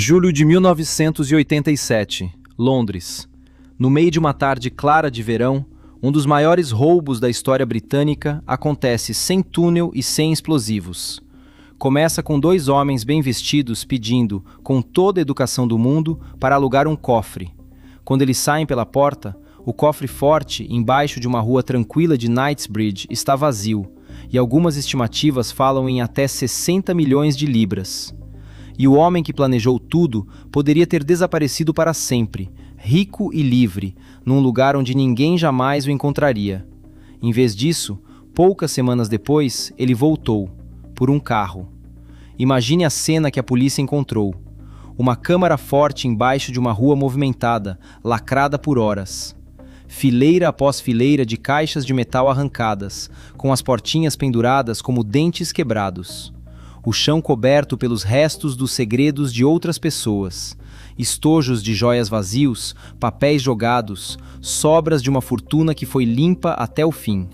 Julho de 1987, Londres. No meio de uma tarde clara de verão, um dos maiores roubos da história britânica acontece sem túnel e sem explosivos. Começa com dois homens bem vestidos pedindo, com toda a educação do mundo, para alugar um cofre. Quando eles saem pela porta, o cofre forte, embaixo de uma rua tranquila de Knightsbridge, está vazio, e algumas estimativas falam em até 60 milhões de libras. E o homem que planejou tudo poderia ter desaparecido para sempre, rico e livre, num lugar onde ninguém jamais o encontraria. Em vez disso, poucas semanas depois, ele voltou, por um carro. Imagine a cena que a polícia encontrou. Uma câmara forte embaixo de uma rua movimentada, lacrada por horas. Fileira após fileira de caixas de metal arrancadas, com as portinhas penduradas como dentes quebrados. O chão coberto pelos restos dos segredos de outras pessoas, estojos de joias vazios, papéis jogados, sobras de uma fortuna que foi limpa até o fim.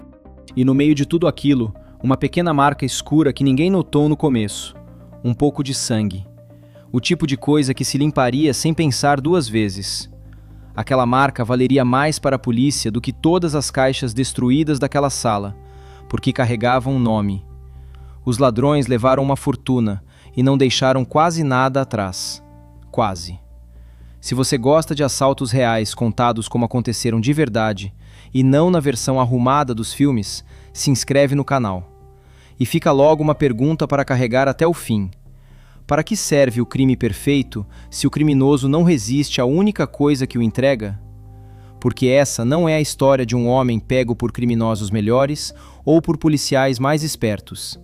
E no meio de tudo aquilo, uma pequena marca escura que ninguém notou no começo. Um pouco de sangue. O tipo de coisa que se limparia sem pensar duas vezes. Aquela marca valeria mais para a polícia do que todas as caixas destruídas daquela sala, porque carregavam um nome. Os ladrões levaram uma fortuna e não deixaram quase nada atrás. Quase. Se você gosta de assaltos reais contados como aconteceram de verdade e não na versão arrumada dos filmes, se inscreve no canal. E fica logo uma pergunta para carregar até o fim. Para que serve o crime perfeito se o criminoso não resiste à única coisa que o entrega? Porque essa não é a história de um homem pego por criminosos melhores ou por policiais mais espertos.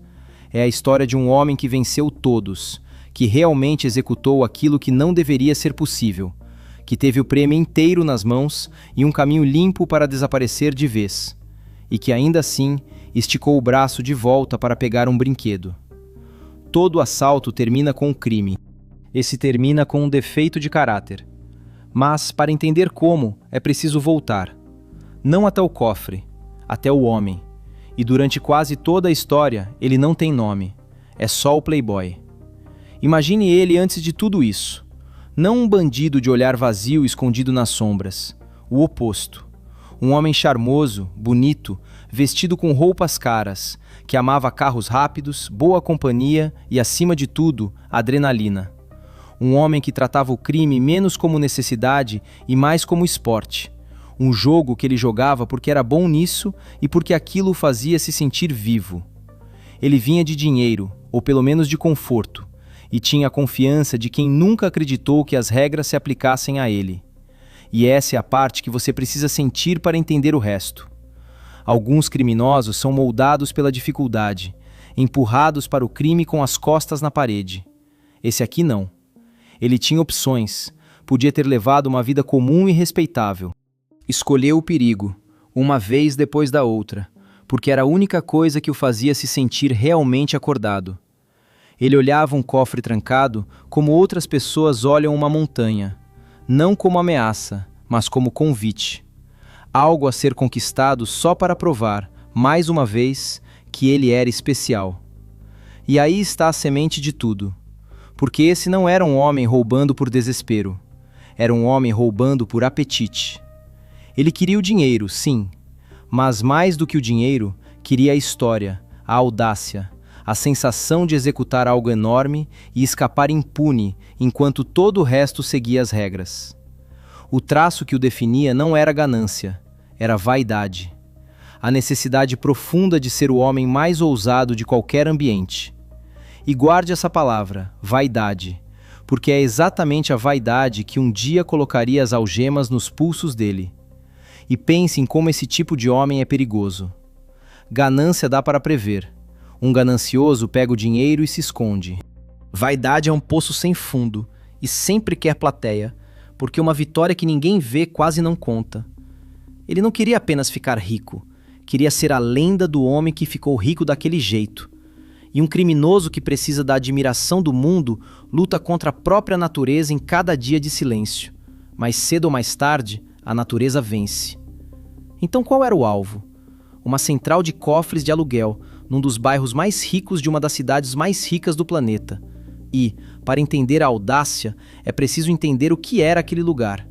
É a história de um homem que venceu todos, que realmente executou aquilo que não deveria ser possível, que teve o prêmio inteiro nas mãos e um caminho limpo para desaparecer de vez, e que ainda assim esticou o braço de volta para pegar um brinquedo. Todo assalto termina com um crime. Esse termina com um defeito de caráter. Mas, para entender como, é preciso voltar. Não até o cofre, até o homem. E durante quase toda a história, ele não tem nome. É só o Playboy. Imagine ele antes de tudo isso. Não um bandido de olhar vazio escondido nas sombras. O oposto. Um homem charmoso, bonito, vestido com roupas caras, que amava carros rápidos, boa companhia e, acima de tudo, adrenalina. Um homem que tratava o crime menos como necessidade e mais como esporte. Um jogo que ele jogava porque era bom nisso e porque aquilo o fazia se sentir vivo. Ele vinha de dinheiro, ou pelo menos de conforto, e tinha a confiança de quem nunca acreditou que as regras se aplicassem a ele. E essa é a parte que você precisa sentir para entender o resto. Alguns criminosos são moldados pela dificuldade, empurrados para o crime com as costas na parede. Esse aqui não. Ele tinha opções, podia ter levado uma vida comum e respeitável. Escolheu o perigo, uma vez depois da outra, porque era a única coisa que o fazia se sentir realmente acordado. Ele olhava um cofre trancado como outras pessoas olham uma montanha, não como ameaça, mas como convite. Algo a ser conquistado só para provar, mais uma vez, que ele era especial. E aí está a semente de tudo. Porque esse não era um homem roubando por desespero. Era um homem roubando por apetite. Ele queria o dinheiro, sim, mas mais do que o dinheiro, queria a história, a audácia, a sensação de executar algo enorme e escapar impune enquanto todo o resto seguia as regras. O traço que o definia não era ganância, era vaidade. A necessidade profunda de ser o homem mais ousado de qualquer ambiente. E guarde essa palavra, vaidade, porque é exatamente a vaidade que um dia colocaria as algemas nos pulsos dele. E pense em como esse tipo de homem é perigoso. Ganância dá para prever. Um ganancioso pega o dinheiro e se esconde. Vaidade é um poço sem fundo e sempre quer plateia, porque uma vitória que ninguém vê quase não conta. Ele não queria apenas ficar rico, queria ser a lenda do homem que ficou rico daquele jeito. E um criminoso que precisa da admiração do mundo luta contra a própria natureza em cada dia de silêncio. Mas cedo ou mais tarde, a natureza vence. Então qual era o alvo? Uma central de cofres de aluguel, num dos bairros mais ricos de uma das cidades mais ricas do planeta. E, Para entender a audácia, é preciso entender o que era aquele lugar.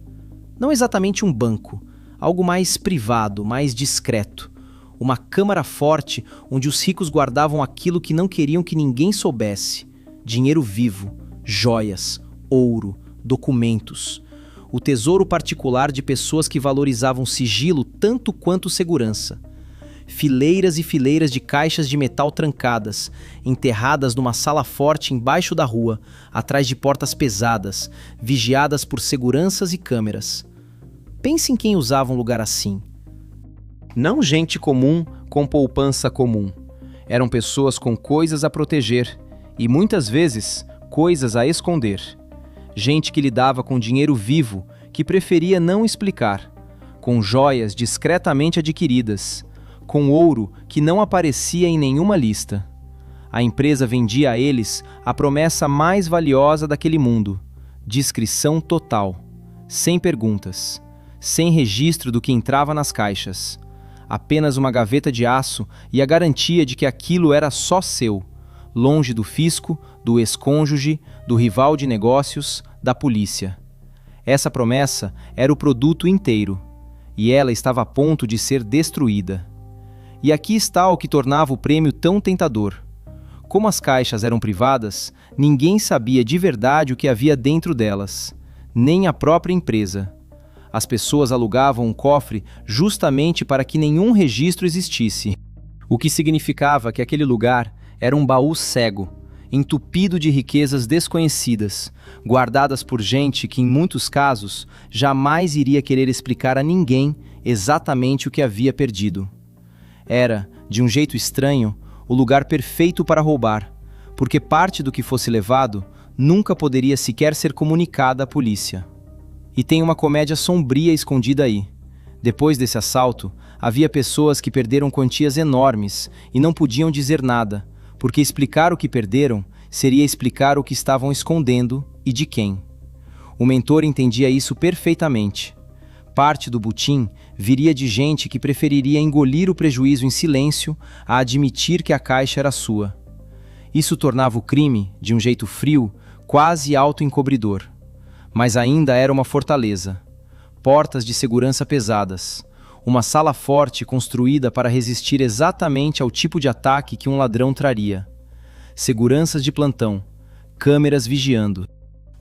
Não exatamente um banco, algo mais privado, mais discreto. Uma câmara forte onde os ricos guardavam aquilo que não queriam que ninguém soubesse: dinheiro vivo, joias, ouro, documentos. O tesouro particular de pessoas que valorizavam sigilo tanto quanto segurança. Fileiras e fileiras de caixas de metal trancadas, enterradas numa sala forte embaixo da rua, atrás de portas pesadas, vigiadas por seguranças e câmeras. Pense em quem usava um lugar assim. Não gente comum com poupança comum. Eram pessoas com coisas a proteger e, muitas vezes, coisas a esconder. Gente que lidava com dinheiro vivo, que preferia não explicar, com joias discretamente adquiridas, com ouro que não aparecia em nenhuma lista. A empresa vendia a eles a promessa mais valiosa daquele mundo: discrição total, sem perguntas, sem registro do que entrava nas caixas. Apenas uma gaveta de aço e a garantia de que aquilo era só seu, longe do fisco, do ex-cônjuge, do rival de negócios, da polícia. Essa promessa era o produto inteiro, e ela estava a ponto de ser destruída. E aqui está o que tornava o prêmio tão tentador. Como as caixas eram privadas, ninguém sabia de verdade o que havia dentro delas, nem a própria empresa. As pessoas alugavam um cofre justamente para que nenhum registro existisse, o que significava que aquele lugar era um baú cego, entupido de riquezas desconhecidas, guardadas por gente que, em muitos casos, jamais iria querer explicar a ninguém exatamente o que havia perdido. Era, de um jeito estranho, o lugar perfeito para roubar, porque parte do que fosse levado nunca poderia sequer ser comunicada à polícia. E tem uma comédia sombria escondida aí. Depois desse assalto, havia pessoas que perderam quantias enormes e não podiam dizer nada, porque explicar o que perderam seria explicar o que estavam escondendo e de quem. O mentor entendia isso perfeitamente. Parte do butim viria de gente que preferiria engolir o prejuízo em silêncio a admitir que a caixa era sua. Isso tornava o crime, de um jeito frio, quase autoencobridor. Mas ainda era uma fortaleza. Portas de segurança pesadas. Uma sala forte construída para resistir exatamente ao tipo de ataque que um ladrão traria. Seguranças de plantão. Câmeras vigiando.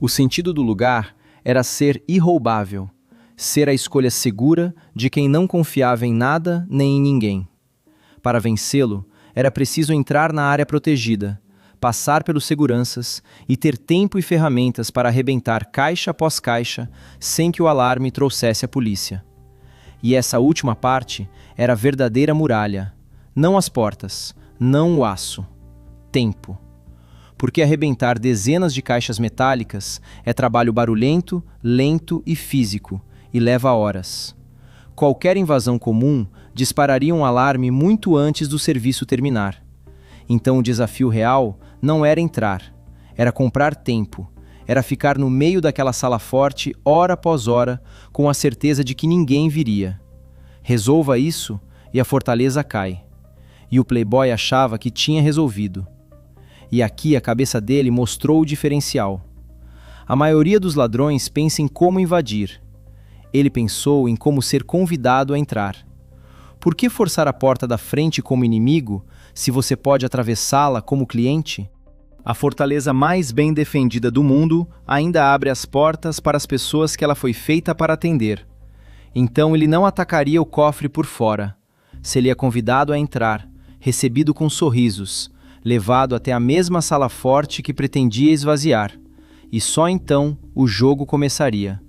O sentido do lugar era ser irroubável. Ser a escolha segura de quem não confiava em nada nem em ninguém. Para vencê-lo, era preciso entrar na área protegida, passar pelos seguranças e ter tempo e ferramentas para arrebentar caixa após caixa sem que o alarme trouxesse a polícia. E essa última parte era a verdadeira muralha, não as portas, não o aço. Tempo. Porque arrebentar dezenas de caixas metálicas é trabalho barulhento, lento e físico, e leva horas. Qualquer invasão comum dispararia um alarme muito antes do serviço terminar. Então o desafio real não era entrar, era comprar tempo, era ficar no meio daquela sala forte hora após hora, com a certeza de que ninguém viria. Resolva isso e a fortaleza cai. E o playboy achava que tinha resolvido. E aqui a cabeça dele mostrou o diferencial. A maioria dos ladrões pensa em como invadir. Ele pensou em como ser convidado a entrar. Por que forçar a porta da frente como inimigo, se você pode atravessá-la como cliente? A fortaleza mais bem defendida do mundo ainda abre as portas para as pessoas que ela foi feita para atender. Então ele não atacaria o cofre por fora. Seria convidado a entrar, recebido com sorrisos, levado até a mesma sala forte que pretendia esvaziar. E só então o jogo começaria.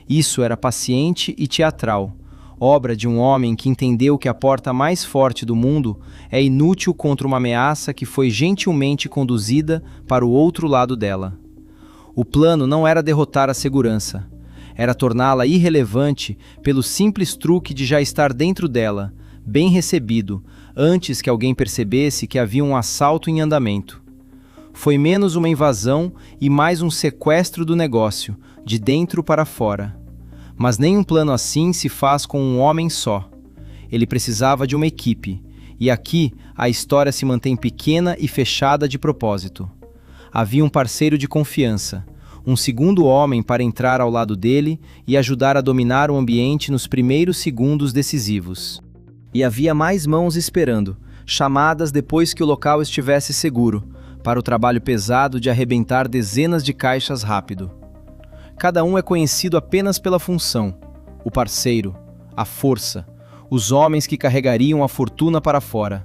Isso era paciente e teatral, obra de um homem que entendeu que a porta mais forte do mundo é inútil contra uma ameaça que foi gentilmente conduzida para o outro lado dela. O plano não era derrotar a segurança, era torná-la irrelevante pelo simples truque de já estar dentro dela, bem recebido, antes que alguém percebesse que havia um assalto em andamento. Foi menos uma invasão e mais um sequestro do negócio, de dentro para fora. Mas nenhum plano assim se faz com um homem só. Ele precisava de uma equipe, e aqui a história se mantém pequena e fechada de propósito. Havia um parceiro de confiança, um segundo homem para entrar ao lado dele e ajudar a dominar o ambiente nos primeiros segundos decisivos. E havia mais mãos esperando, chamadas depois que o local estivesse seguro, para o trabalho pesado de arrebentar dezenas de caixas rápido. Cada um é conhecido apenas pela função: o parceiro, a força, os homens que carregariam a fortuna para fora.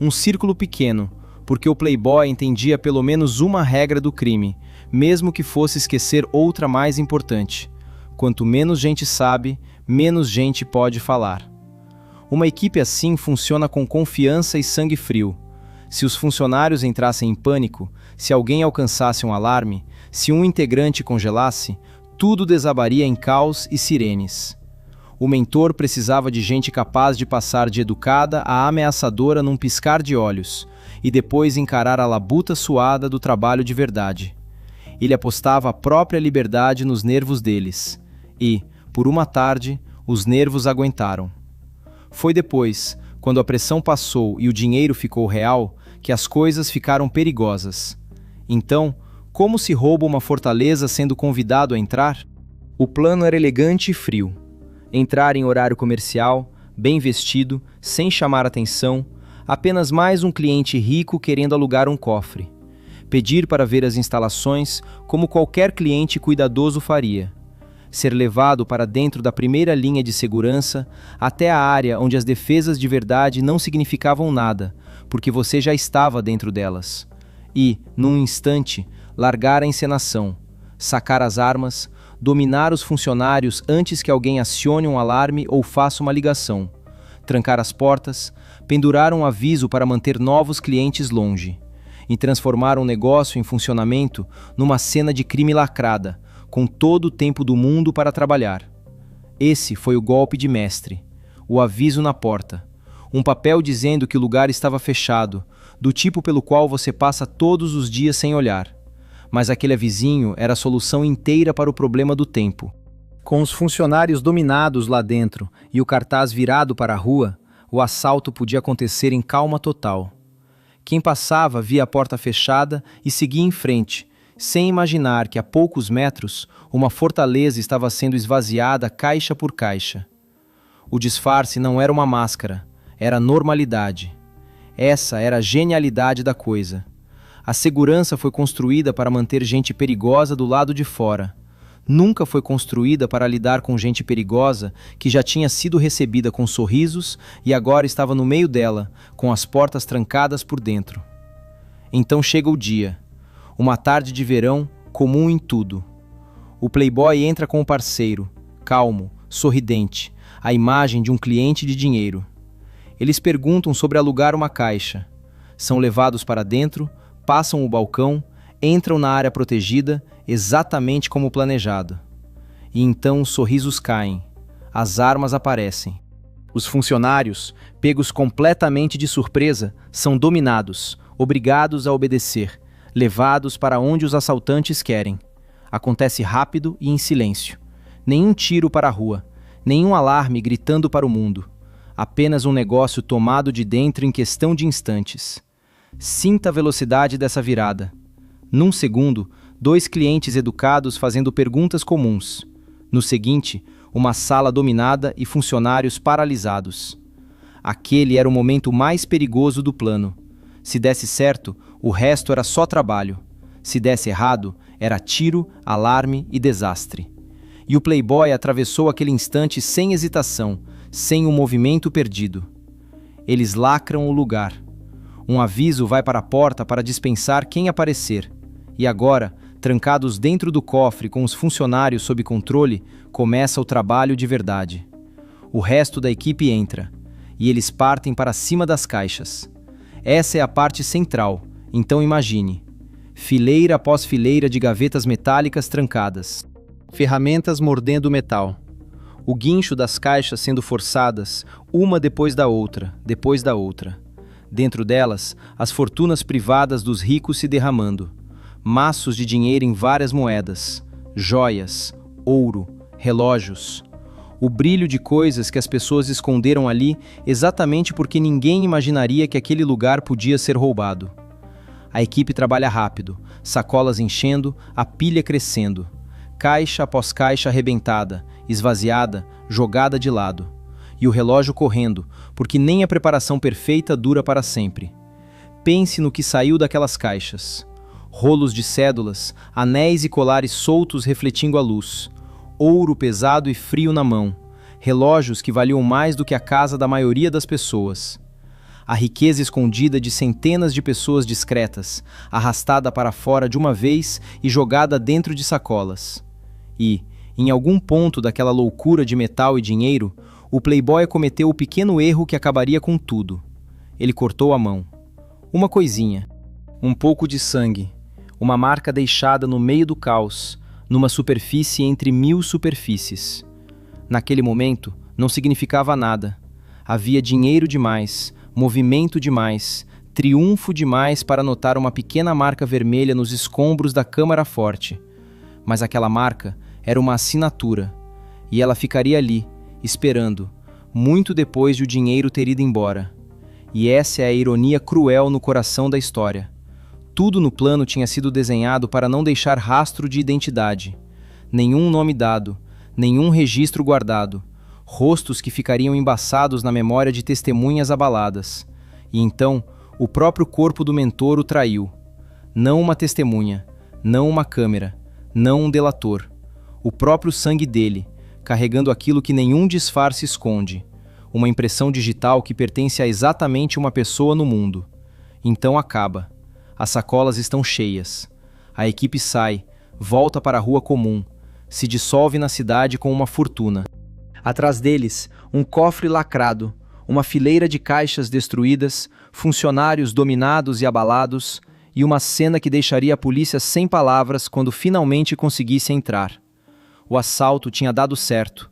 Um círculo pequeno, porque o playboy entendia pelo menos uma regra do crime, mesmo que fosse esquecer outra mais importante: quanto menos gente sabe, menos gente pode falar. Uma equipe assim funciona com confiança e sangue frio. Se os funcionários entrassem em pânico, se alguém alcançasse um alarme, se um integrante congelasse, tudo desabaria em caos e sirenes. O mentor precisava de gente capaz de passar de educada a ameaçadora num piscar de olhos, e depois encarar a labuta suada do trabalho de verdade. Ele apostava a própria liberdade nos nervos deles. E, por uma tarde, os nervos aguentaram. Foi depois, quando a pressão passou e o dinheiro ficou real, que as coisas ficaram perigosas. Então, como se rouba uma fortaleza sendo convidado a entrar? O plano era elegante e frio. Entrar em horário comercial, bem vestido, sem chamar atenção, apenas mais um cliente rico querendo alugar um cofre. Pedir para ver as instalações como qualquer cliente cuidadoso faria. Ser levado para dentro da primeira linha de segurança, até a área onde as defesas de verdade não significavam nada, porque você já estava dentro delas. E, num instante, largar a encenação, sacar as armas, dominar os funcionários antes que alguém acione um alarme ou faça uma ligação, trancar as portas, pendurar um aviso para manter novos clientes longe, e transformar um negócio em funcionamento numa cena de crime lacrada, com todo o tempo do mundo para trabalhar. Esse foi o golpe de mestre, o aviso na porta, um papel dizendo que o lugar estava fechado, do tipo pelo qual você passa todos os dias sem olhar. Mas aquele avisinho era a solução inteira para o problema do tempo. Com os funcionários dominados lá dentro e o cartaz virado para a rua, o assalto podia acontecer em calma total. Quem passava via a porta fechada e seguia em frente, sem imaginar que a poucos metros uma fortaleza estava sendo esvaziada caixa por caixa. O disfarce não era uma máscara, era normalidade. Essa era a genialidade da coisa. A segurança foi construída para manter gente perigosa do lado de fora. Nunca foi construída para lidar com gente perigosa que já tinha sido recebida com sorrisos e agora estava no meio dela, com as portas trancadas por dentro. Então chega o dia. Uma tarde de verão, comum em tudo. O playboy entra com o parceiro, calmo, sorridente, a imagem de um cliente de dinheiro. Eles perguntam sobre alugar uma caixa. São levados para dentro, passam o balcão, entram na área protegida, exatamente como planejado. E então os sorrisos caem, as armas aparecem. Os funcionários, pegos completamente de surpresa, são dominados, obrigados a obedecer, levados para onde os assaltantes querem. Acontece rápido e em silêncio. Nenhum tiro para a rua, nenhum alarme gritando para o mundo. Apenas um negócio tomado de dentro em questão de instantes. Sinta a velocidade dessa virada. Num segundo, 2 clientes educados fazendo perguntas comuns. No seguinte, uma sala dominada e funcionários paralisados. Aquele era o momento mais perigoso do plano. Se desse certo, o resto era só trabalho. Se desse errado, era tiro, alarme e desastre. E o playboy atravessou aquele instante sem hesitação, sem um movimento perdido. Eles lacram o lugar. Um aviso vai para a porta para dispensar quem aparecer. E agora, trancados dentro do cofre com os funcionários sob controle, começa o trabalho de verdade. O resto da equipe entra, e eles partem para cima das caixas. Essa é a parte central, então imagine. Fileira após fileira de gavetas metálicas trancadas. Ferramentas mordendo o metal. O guincho das caixas sendo forçadas, uma depois da outra, depois da outra. Dentro delas, as fortunas privadas dos ricos se derramando. Maços de dinheiro em várias moedas, joias, ouro, relógios. O brilho de coisas que as pessoas esconderam ali exatamente porque ninguém imaginaria que aquele lugar podia ser roubado. A equipe trabalha rápido, sacolas enchendo, a pilha crescendo. Caixa após caixa arrebentada, esvaziada, jogada de lado. E o relógio correndo, porque nem a preparação perfeita dura para sempre. Pense no que saiu daquelas caixas. Rolos de cédulas, anéis e colares soltos refletindo a luz. Ouro pesado e frio na mão. Relógios que valiam mais do que a casa da maioria das pessoas. A riqueza escondida de centenas de pessoas discretas, arrastada para fora de uma vez e jogada dentro de sacolas. E, em algum ponto daquela loucura de metal e dinheiro, o playboy cometeu o pequeno erro que acabaria com tudo. Ele cortou a mão. Uma coisinha. Um pouco de sangue. Uma marca deixada no meio do caos, numa superfície entre 1000 superfícies. Naquele momento, não significava nada. Havia dinheiro demais, movimento demais, triunfo demais para notar uma pequena marca vermelha nos escombros da câmara forte. Mas aquela marca era uma assinatura, e ela ficaria ali, esperando, muito depois de o dinheiro ter ido embora. E essa é a ironia cruel no coração da história. Tudo no plano tinha sido desenhado para não deixar rastro de identidade. Nenhum nome dado, nenhum registro guardado. Rostos que ficariam embaçados na memória de testemunhas abaladas. E então, o próprio corpo do mentor o traiu. Não uma testemunha, não uma câmera, não um delator. O próprio sangue dele, carregando aquilo que nenhum disfarce esconde. Uma impressão digital que pertence a exatamente uma pessoa no mundo. Então acaba. As sacolas estão cheias. A equipe sai, volta para a rua comum, se dissolve na cidade com uma fortuna. Atrás deles, um cofre lacrado, uma fileira de caixas destruídas, funcionários dominados e abalados, e uma cena que deixaria a polícia sem palavras quando finalmente conseguisse entrar. O assalto tinha dado certo.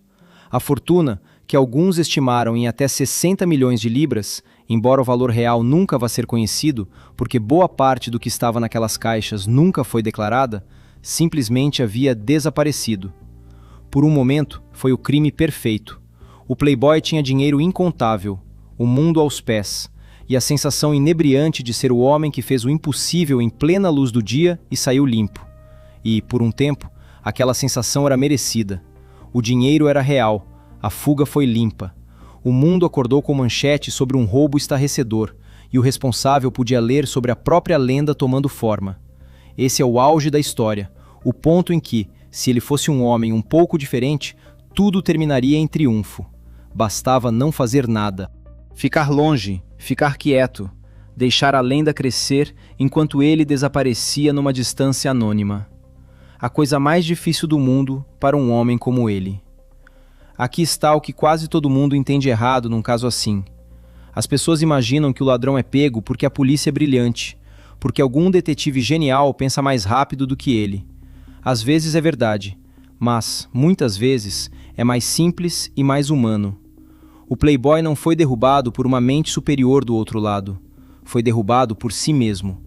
A fortuna, que alguns estimaram em até 60 milhões de libras, embora o valor real nunca vá ser conhecido, porque boa parte do que estava naquelas caixas nunca foi declarada, simplesmente havia desaparecido. Por um momento, foi o crime perfeito. O playboy tinha dinheiro incontável, o mundo aos pés, e a sensação inebriante de ser o homem que fez o impossível em plena luz do dia e saiu limpo. E, por um tempo, aquela sensação era merecida. O dinheiro era real, a fuga foi limpa. O mundo acordou com manchete sobre um roubo estarrecedor, e o responsável podia ler sobre a própria lenda tomando forma. Esse é o auge da história, o ponto em que, se ele fosse um homem um pouco diferente, tudo terminaria em triunfo. Bastava não fazer nada. Ficar longe, ficar quieto, deixar a lenda crescer enquanto ele desaparecia numa distância anônima. A coisa mais difícil do mundo para um homem como ele. Aqui está o que quase todo mundo entende errado num caso assim. As pessoas imaginam que o ladrão é pego porque a polícia é brilhante, porque algum detetive genial pensa mais rápido do que ele. Às vezes é verdade, mas, muitas vezes, é mais simples e mais humano. O playboy não foi derrubado por uma mente superior do outro lado. Foi derrubado por si mesmo.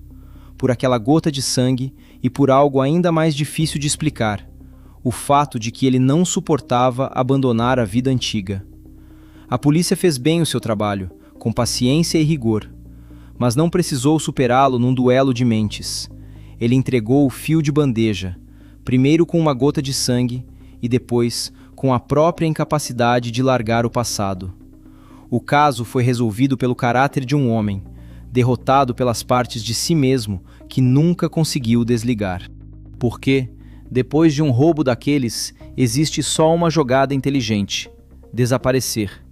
Por aquela gota de sangue e por algo ainda mais difícil de explicar. O fato de que ele não suportava abandonar a vida antiga. A polícia fez bem o seu trabalho, com paciência e rigor. Mas não precisou superá-lo num duelo de mentes. Ele entregou o fio de bandeja, primeiro com uma gota de sangue e depois com a própria incapacidade de largar o passado. O caso foi resolvido pelo caráter de um homem, derrotado pelas partes de si mesmo que nunca conseguiu desligar. Porque, depois de um roubo daqueles, existe só uma jogada inteligente: desaparecer.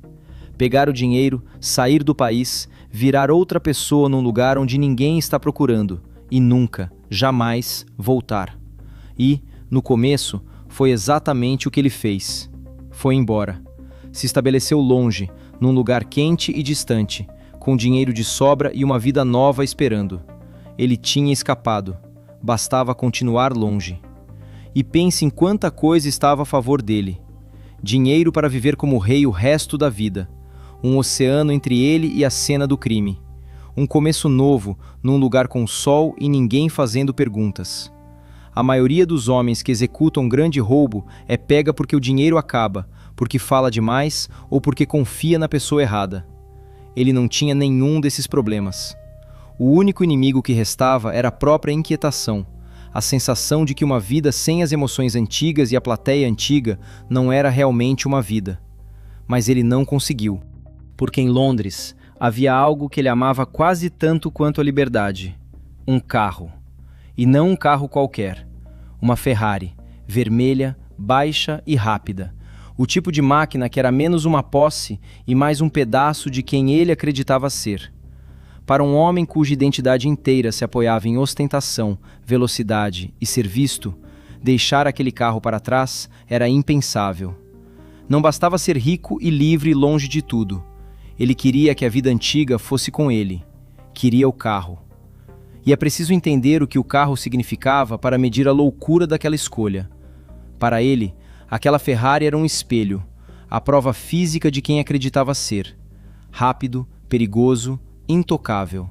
Pegar o dinheiro, sair do país, virar outra pessoa num lugar onde ninguém está procurando e nunca, jamais, voltar. E, no começo, foi exatamente o que ele fez. Foi embora. Se estabeleceu longe, num lugar quente e distante, com dinheiro de sobra e uma vida nova esperando. Ele tinha escapado. Bastava continuar longe. E pense em quanta coisa estava a favor dele. Dinheiro para viver como rei o resto da vida. Um oceano entre ele e a cena do crime. Um começo novo, num lugar com sol e ninguém fazendo perguntas. A maioria dos homens que executam grande roubo é pega porque o dinheiro acaba, porque fala demais ou porque confia na pessoa errada. Ele não tinha nenhum desses problemas. O único inimigo que restava era a própria inquietação, a sensação de que uma vida sem as emoções antigas e a plateia antiga não era realmente uma vida. Mas ele não conseguiu, porque em Londres havia algo que ele amava quase tanto quanto a liberdade: um carro. E não um carro qualquer, uma Ferrari, vermelha, baixa e rápida. O tipo de máquina que era menos uma posse e mais um pedaço de quem ele acreditava ser. Para um homem cuja identidade inteira se apoiava em ostentação, velocidade e ser visto, deixar aquele carro para trás era impensável. Não bastava ser rico e livre longe de tudo. Ele queria que a vida antiga fosse com ele. Queria o carro. E é preciso entender o que o carro significava para medir a loucura daquela escolha. Para ele, aquela Ferrari era um espelho, a prova física de quem acreditava ser. Rápido, perigoso, intocável.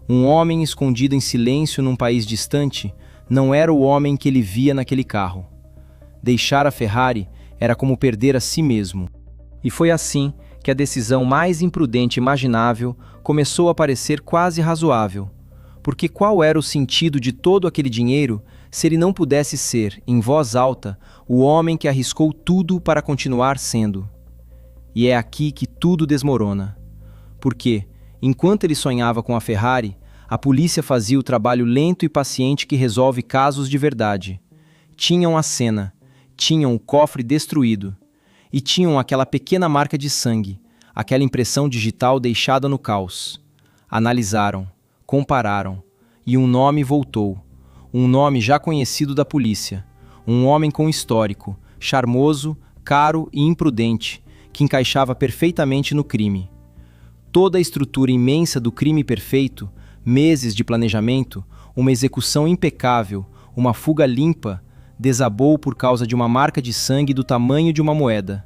Um homem escondido em silêncio num país distante não era o homem que ele via naquele carro. Deixar a Ferrari era como perder a si mesmo. E foi assim que a decisão mais imprudente imaginável começou a parecer quase razoável. Porque qual era o sentido de todo aquele dinheiro se ele não pudesse ser, em voz alta, o homem que arriscou tudo para continuar sendo? E é aqui que tudo desmorona. Porque, enquanto ele sonhava com a Ferrari, a polícia fazia o trabalho lento e paciente que resolve casos de verdade. Tinham a cena, tinham o cofre destruído, e tinham aquela pequena marca de sangue, aquela impressão digital deixada no caos. Analisaram, compararam, e um nome voltou, um nome já conhecido da polícia, um homem com histórico, charmoso, caro e imprudente, que encaixava perfeitamente no crime. Toda a estrutura imensa do crime perfeito, meses de planejamento, uma execução impecável, uma fuga limpa, desabou por causa de uma marca de sangue do tamanho de uma moeda.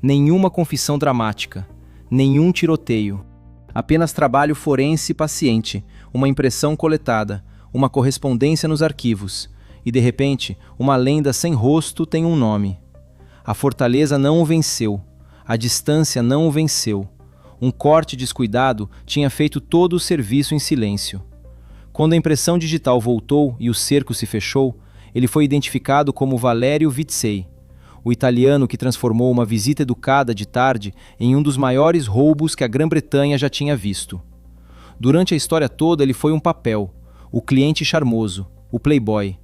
Nenhuma confissão dramática, nenhum tiroteio. Apenas trabalho forense paciente, uma impressão coletada, uma correspondência nos arquivos, e de repente, uma lenda sem rosto tem um nome. A fortaleza não o venceu, a distância não o venceu. Um corte descuidado tinha feito todo o serviço em silêncio. Quando a impressão digital voltou e o cerco se fechou, ele foi identificado como Valerio Vitsei, o italiano que transformou uma visita educada de tarde em um dos maiores roubos que a Grã-Bretanha já tinha visto. Durante a história toda ele foi um papel, o cliente charmoso, o playboy.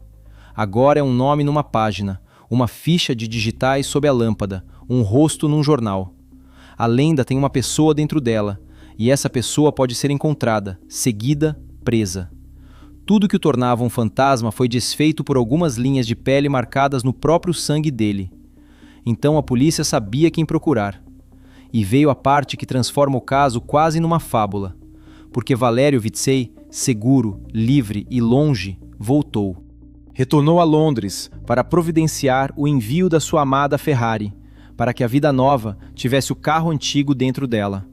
Agora é um nome numa página, uma ficha de digitais sob a lâmpada, um rosto num jornal. A lenda tem uma pessoa dentro dela, e essa pessoa pode ser encontrada, seguida, presa. Tudo que o tornava um fantasma foi desfeito por algumas linhas de pele marcadas no próprio sangue dele. Então a polícia sabia quem procurar. E veio a parte que transforma o caso quase numa fábula. Porque Valerio Vitsei, seguro, livre e longe, voltou. Retornou a Londres para providenciar o envio da sua amada Ferrari, para que a vida nova tivesse o carro antigo dentro dela.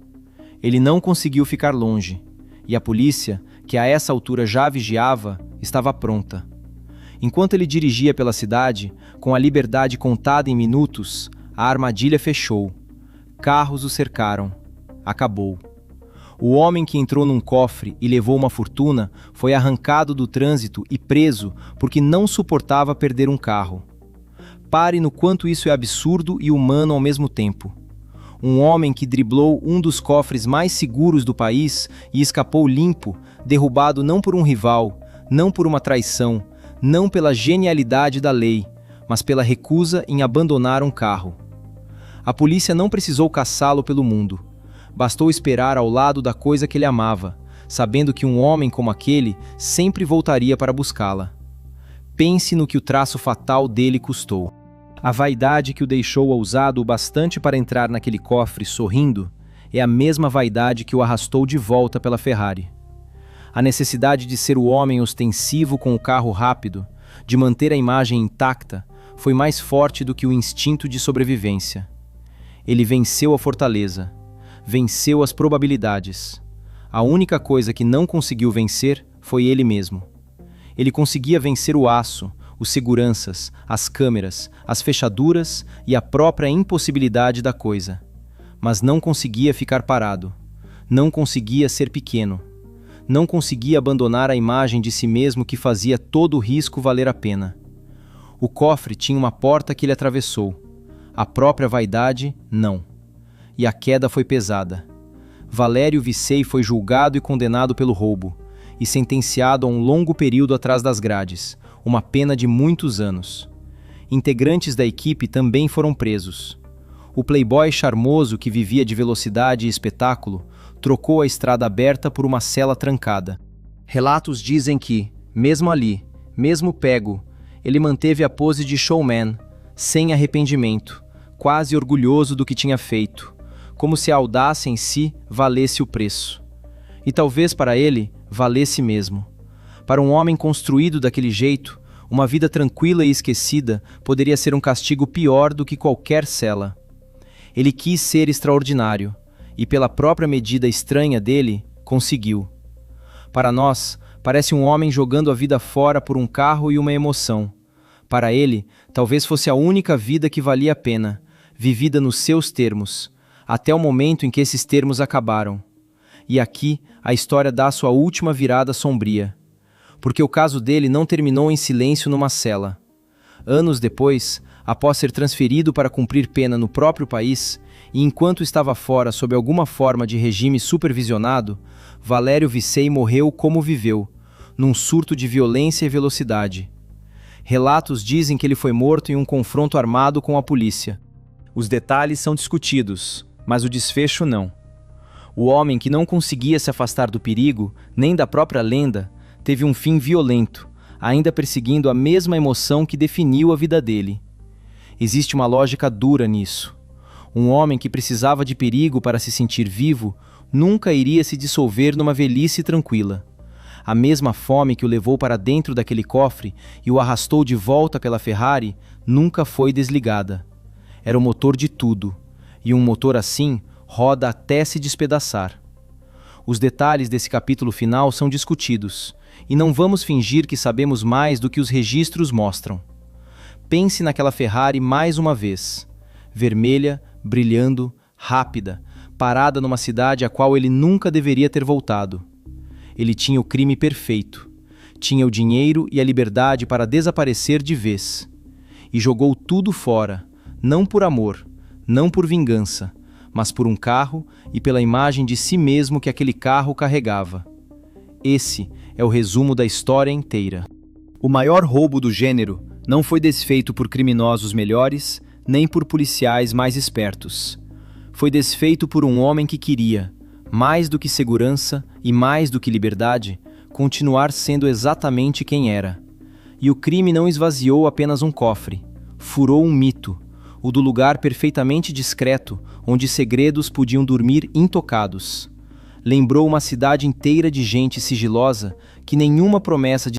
Ele não conseguiu ficar longe, e a polícia, que a essa altura já vigiava, estava pronta. Enquanto ele dirigia pela cidade, com a liberdade contada em minutos, a armadilha fechou. Carros o cercaram. Acabou. O homem que entrou num cofre e levou uma fortuna foi arrancado do trânsito e preso porque não suportava perder um carro. Pare no quanto isso é absurdo e humano ao mesmo tempo. Um homem que driblou um dos cofres mais seguros do país e escapou limpo, derrubado não por um rival, não por uma traição, não pela genialidade da lei, mas pela recusa em abandonar um carro. A polícia não precisou caçá-lo pelo mundo. Bastou esperar ao lado da coisa que ele amava, sabendo que um homem como aquele sempre voltaria para buscá-la. Pense no que o traço fatal dele custou. A vaidade que o deixou ousado o bastante para entrar naquele cofre sorrindo é a mesma vaidade que o arrastou de volta pela Ferrari. A necessidade de ser o homem ostensivo com o carro rápido, de manter a imagem intacta, foi mais forte do que o instinto de sobrevivência. Ele venceu a fortaleza, venceu as probabilidades. A única coisa que não conseguiu vencer foi ele mesmo. Ele conseguia vencer o aço, os seguranças, as câmeras, as fechaduras e a própria impossibilidade da coisa. Mas não conseguia ficar parado. Não conseguia ser pequeno. não conseguia abandonar a imagem de si mesmo que fazia todo o risco valer a pena. O cofre tinha uma porta que ele atravessou. A própria vaidade, não. E a queda foi pesada. Valério Vicei foi julgado e condenado pelo roubo, e sentenciado a um longo período atrás das grades, uma pena de muitos anos. Integrantes da equipe também foram presos. O playboy charmoso que vivia de velocidade e espetáculo trocou a estrada aberta por uma cela trancada. Relatos dizem que, mesmo ali, mesmo pego, ele manteve a pose de showman, sem arrependimento, quase orgulhoso do que tinha feito, como se a audácia em si valesse o preço. E talvez para ele valesse mesmo. Para um homem construído daquele jeito, uma vida tranquila e esquecida poderia ser um castigo pior do que qualquer cela. Ele quis ser extraordinário, e pela própria medida estranha dele, conseguiu. Para nós, parece um homem jogando a vida fora por um carro e uma emoção. Para ele, talvez fosse a única vida que valia a pena, vivida nos seus termos, até o momento em que esses termos acabaram. E aqui, a história dá sua última virada sombria. Porque o caso dele não terminou em silêncio numa cela. Anos depois, após ser transferido para cumprir pena no próprio país, e enquanto estava fora sob alguma forma de regime supervisionado, Valério Vicei morreu como viveu, num surto de violência e velocidade. Relatos dizem que ele foi morto em um confronto armado com a polícia. Os detalhes são discutidos, mas o desfecho não. O homem que não conseguia se afastar do perigo, nem da própria lenda, teve um fim violento, ainda perseguindo a mesma emoção que definiu a vida dele. Existe uma lógica dura nisso. Um homem que precisava de perigo para se sentir vivo, nunca iria se dissolver numa velhice tranquila. A mesma fome que o levou para dentro daquele cofre e o arrastou de volta pela Ferrari, nunca foi desligada. Era o motor de tudo, e um motor assim roda até se despedaçar. Os detalhes desse capítulo final são discutidos, e não vamos fingir que sabemos mais do que os registros mostram. Pense naquela Ferrari mais uma vez, vermelha, brilhando, rápida, parada numa cidade a qual ele nunca deveria ter voltado. Ele tinha o crime perfeito, tinha o dinheiro e a liberdade para desaparecer de vez. E jogou tudo fora, não por amor, não por vingança, mas por um carro e pela imagem de si mesmo que aquele carro carregava. Esse é o resumo da história inteira. O maior roubo do gênero não foi desfeito por criminosos melhores, nem por policiais mais espertos. Foi desfeito por um homem que queria, mais do que segurança e mais do que liberdade, continuar sendo exatamente quem era. E o crime não esvaziou apenas um cofre, furou um mito, o do lugar perfeitamente discreto, onde segredos podiam dormir intocados. Lembrou uma cidade inteira de gente sigilosa que nenhuma promessa de